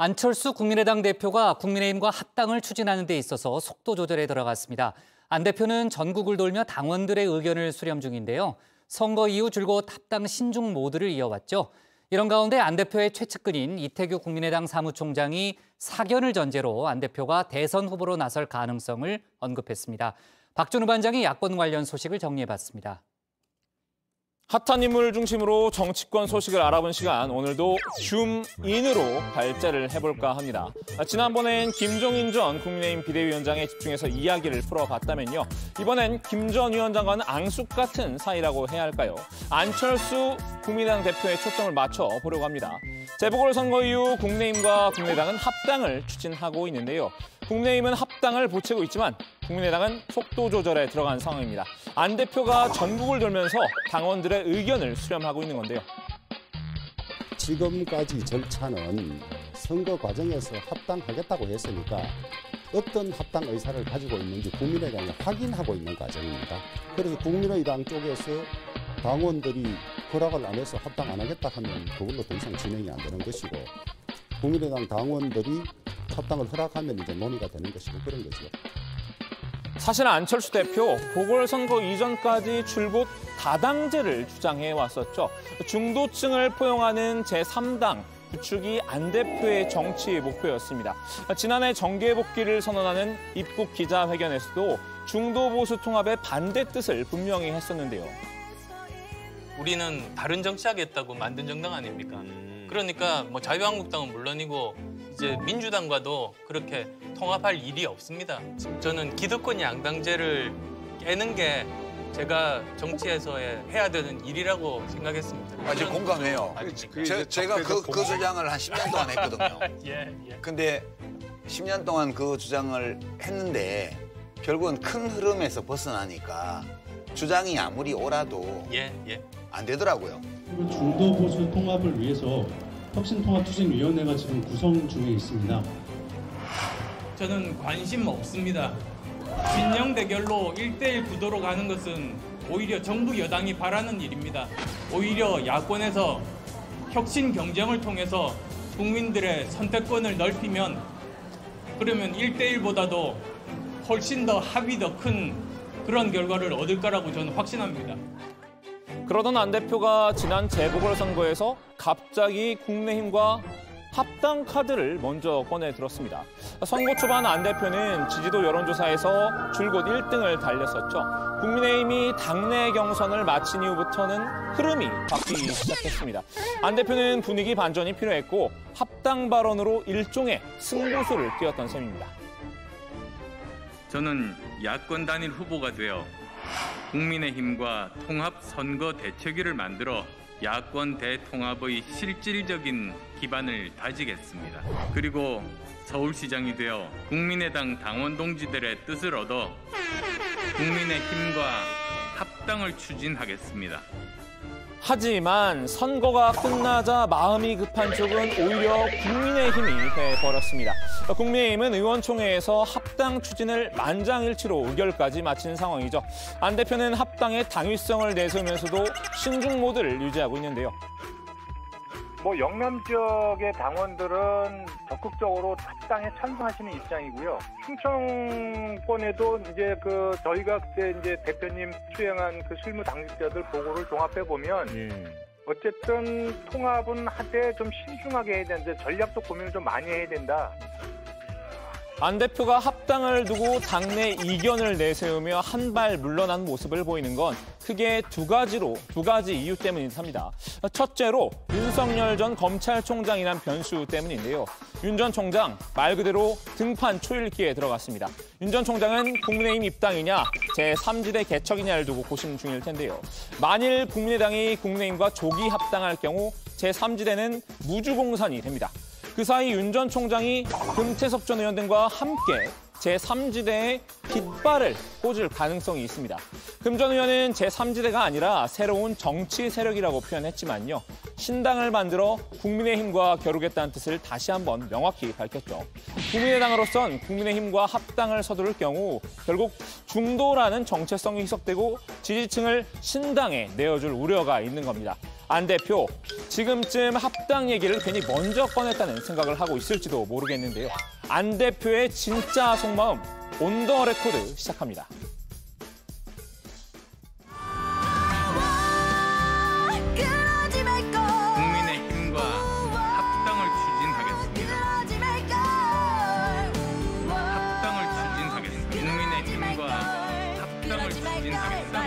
안철수 국민의당 대표가 국민의힘과 합당을 추진하는 데 있어서 속도 조절에 들어갔습니다. 안 대표는 전국을 돌며 당원들의 의견을 수렴 중인데요. 선거 이후 줄곧 합당 신중 모드를 이어왔죠. 이런 가운데 안 대표의 최측근인 이태규 국민의당 사무총장이 사견을 전제로 안 대표가 대선 후보로 나설 가능성을 언급했습니다. 박준우 반장이 야권 관련 소식을 정리해봤습니다. 핫한 인물을 중심으로 정치권 소식을 알아본 시간, 오늘도 줌인으로 발제를 해볼까 합니다. 지난번엔 김종인 전 국민의힘 비대위원장에 집중해서 이야기를 풀어봤다면요. 이번엔 김 전 위원장과는 앙숙 같은 사이라고 해야 할까요? 안철수 국민의당 대표에 초점을 맞춰보려고 합니다. 재보궐선거 이후 국민의힘과 국민의당은 합당을 추진하고 있는데요. 국민의힘은 합당을 보채고 있지만 국민의당은 속도 조절에 들어간 상황입니다. 안 대표가 전국을 돌면서 당원들의 의견을 수렴하고 있는 건데요. 지금까지 절차는 선거 과정에서 합당하겠다고 했으니까 어떤 합당 의사를 가지고 있는지 국민의당이 확인하고 있는 과정입니다. 그래서 국민의당 쪽에서 당원들이 허락을 안 해서 합당 안 하겠다 하면 그걸로 더 이상 진행이 안 되는 것이고, 국민의당 당원들이 합당을 허락하면 이제 논의가 되는 것이고, 그런 거죠. 사실 안철수 대표 보궐선거 이전까지 줄곧 다당제를 주장해 왔었죠. 중도층을 포용하는 제3당 구축이 안 대표의 정치 목표였습니다. 지난해 정계 복귀를 선언하는 입국 기자회견에서도 중도 보수 통합의 반대 뜻을 분명히 했었는데요. 우리는 다른 정치하겠다고 만든 정당 아닙니까? 그러니까 뭐 자유한국당은 물론이고 이제 민주당과도 그렇게 통합할 일이 없습니다. 저는 기득권 양당제를 깨는 게 제가 정치에서 해야 되는 일이라고 생각했습니다. 이제 공감해요. 제가 그 주장을 한 10년 동안 했거든요. 예. 근데 10년 동안 그 주장을 했는데 결국은 큰 흐름에서 벗어나니까 주장이 아무리 옳아도 안 되더라고요. 중도 보수 통합을 위해서 혁신통합추진위원회가 지금 구성 중에 있습니다. 저는 관심 없습니다. 진영 대결로 1대1 구도로 가는 것은 오히려 정부 여당이 바라는 일입니다. 오히려 야권에서 혁신 경쟁을 통해서 국민들의 선택권을 넓히면, 그러면 1대1보다도 훨씬 더 합이 더 큰 그런 결과를 얻을 거라고 저는 확신합니다. 그러던 안 대표가 지난 재보궐선거에서 갑자기 국민의힘과 합당 카드를 먼저 꺼내 들었습니다. 선거 초반 안 대표는 지지도 여론조사에서 줄곧 1등을 달렸었죠. 국민의힘이 당내 경선을 마친 이후부터는 흐름이 바뀌기 시작했습니다. 안 대표는 분위기 반전이 필요했고 합당 발언으로 일종의 승부수를 띄웠던 셈입니다. 저는 야권 단일 후보가 되어 국민의힘과 통합 선거 대책위를 만들어 야권 대통합의 실질적인 기반을 다지겠습니다. 그리고 서울시장이 되어 국민의당 당원 동지들의 뜻을 얻어 국민의힘과 합당을 추진하겠습니다. 하지만 선거가 끝나자 마음이 급한 쪽은 오히려 국민의힘이 돼버렸습니다. 국민의힘은 의원총회에서 합당 추진을 만장일치로 의결까지 마친 상황이죠. 안 대표는 합당의 당위성을 내세우면서도 신중 모드를 유지하고 있는데요. 영남 지역의 당원들은 적극적으로 합당에 찬성하시는 입장이고요. 충청권에도 이제 저희가 그때 이제 대표님 수행한 실무 당직자들 보고를 종합해 보면 어쨌든 통합은 하되 좀 신중하게 해야 되는데 전략적 고민을 좀 많이 해야 된다. 안 대표가 합당을 두고 당내 이견을 내세우며 한 발 물러난 모습을 보이는 건 크게 두 가지 이유 때문이랍니다. 첫째로 윤석열 전 검찰총장이란 변수 때문인데요. 윤 전 총장 말 그대로 등판 초읽기에 들어갔습니다. 윤 전 총장은 국민의힘 입당이냐 제3지대 개척이냐를 두고 고심 중일 텐데요. 만일 국민의당이 국민의힘과 조기 합당할 경우 제3지대는 무주공산이 됩니다. 그 사이 윤 전 총장이 금태섭 전 의원 등과 함께 제3지대에 깃발을 꽂을 가능성이 있습니다. 금 전 의원은 제3지대가 아니라 새로운 정치 세력이라고 표현했지만요. 신당을 만들어 국민의힘과 겨루겠다는 뜻을 다시 한번 명확히 밝혔죠. 국민의당으로선 국민의힘과 합당을 서두를 경우 결국 중도라는 정체성이 희석되고 지지층을 신당에 내어줄 우려가 있는 겁니다. 안 대표, 지금쯤 합당 얘기를 괜히 먼저 꺼냈다는 생각을 하고 있을지도 모르겠는데요. 안 대표의 진짜 속마음 온 더 레코드 시작합니다. 국민의힘과 합당을 추진하겠습니다. 합당을 추진하겠습니다. 국민의힘과 합당을 추진하겠습니다.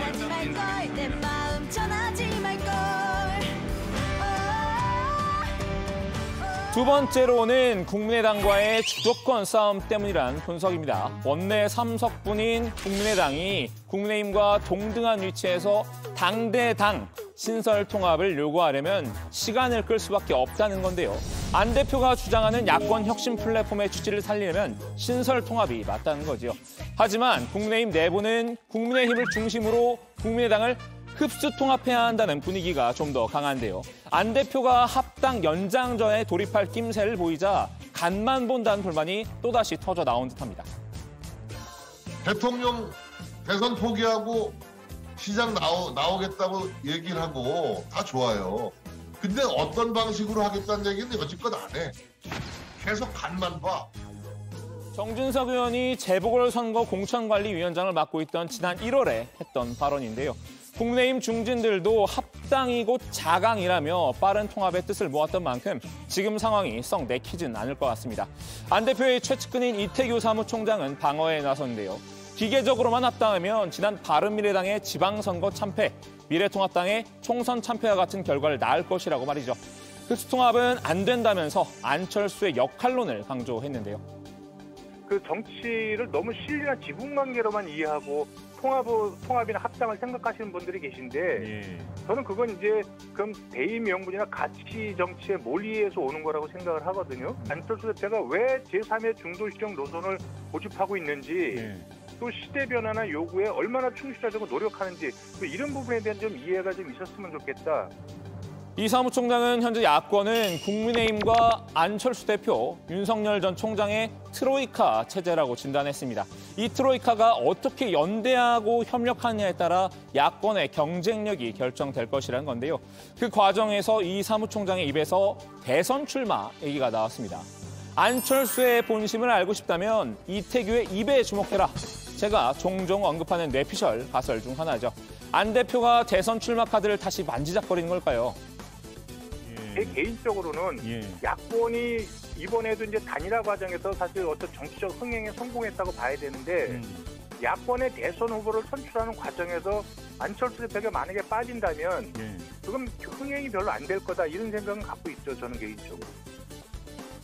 두 번째로는 국민의당과의 주도권 싸움 때문이란 분석입니다. 원내 3석분인 국민의당이 국민의힘과 동등한 위치에서 당대당 신설 통합을 요구하려면 시간을 끌 수밖에 없다는 건데요. 안 대표가 주장하는 야권 혁신 플랫폼의 취지를 살리려면 신설 통합이 맞다는 거죠. 하지만 국민의힘 내부는 국민의힘을 중심으로 국민의당을 흡수 통합해야 한다는 분위기가 좀 더 강한데요. 안 대표가 합당 연장전에 돌입할 낌새를 보이자 간만 본다는 불만이 또다시 터져 나온 듯합니다. 대통령 대선 포기하고 시장 나오겠다고 얘기를 하고 다 좋아요. 근데 어떤 방식으로 하겠다는 얘기는 여지껏 안 해. 계속 간만 봐. 정진석 의원이 재보궐선거 공천관리위원장을 맡고 있던 지난 1월에 했던 발언인데요. 국민의힘 중진들도 합당이 곧 자강이라며 빠른 통합의 뜻을 모았던 만큼 지금 상황이 썩 내키진 않을 것 같습니다. 안 대표의 최측근인 이태규 사무총장은 방어에 나섰는데요. 기계적으로만 합당하면 지난 바른미래당의 지방선거 참패, 미래통합당의 총선 참패와 같은 결과를 낳을 것이라고 말이죠. 흡수통합은 안 된다면서 안철수의 역할론을 강조했는데요. 그 정치를 너무 실리나 지분관계로만 이해하고 통합이나 합당을 생각하시는 분들이 계신데 저는 그건 이제 그럼 대의 명분이나 가치 정치의 몰이에서 오는 거라고 생각을 하거든요. 안철수 대표가 왜 제3의 중도시정 노선을 고집하고 있는지 또 시대 변화나 요구에 얼마나 충실하려고 노력하는지 또 이런 부분에 대한 좀 이해가 좀 있었으면 좋겠다. 이 사무총장은 현재 야권은 국민의힘과 안철수 대표, 윤석열 전 총장의 트로이카 체제라고 진단했습니다. 이 트로이카가 어떻게 연대하고 협력하느냐에 따라 야권의 경쟁력이 결정될 것이라는 건데요. 그 과정에서 이 사무총장의 입에서 대선 출마 얘기가 나왔습니다. 안철수의 본심을 알고 싶다면 이태규의 입에 주목해라. 제가 종종 언급하는 뇌피셜 가설 중 하나죠. 안 대표가 대선 출마 카드를 다시 만지작거리는 걸까요? 제 개인적으로는 야권이 이번에도 이제 단일화 과정에서 사실 어떤 정치적 흥행에 성공했다고 봐야 되는데 야권의 대선 후보를 선출하는 과정에서 안철수 대표가 만약에 빠진다면 그건 흥행이 별로 안 될 거다 이런 생각은 갖고 있죠. 저는 개인적으로.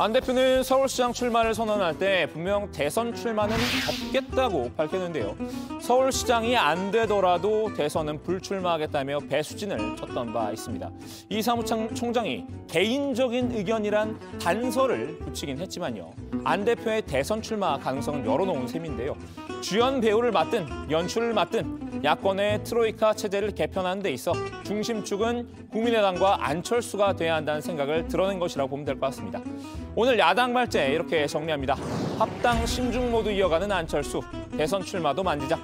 안 대표는 서울시장 출마를 선언할 때 분명 대선 출마는 없겠다고 밝혔는데요. 서울시장이 안 되더라도 대선은 불출마하겠다며 배수진을 쳤던 바 있습니다. 이 사무총장이 개인적인 의견이란 단서를 붙이긴 했지만요. 안 대표의 대선 출마 가능성은 열어놓은 셈인데요. 주연 배우를 맡든 연출을 맡든 야권의 트로이카 체제를 개편하는 데 있어 중심축은 국민의당과 안철수가 돼야 한다는 생각을 드러낸 것이라고 보면 될 것 같습니다. 오늘 야당 발제 이렇게 정리합니다. 합당 신중 모드 이어가는 안철수, 대선 출마도 만지작.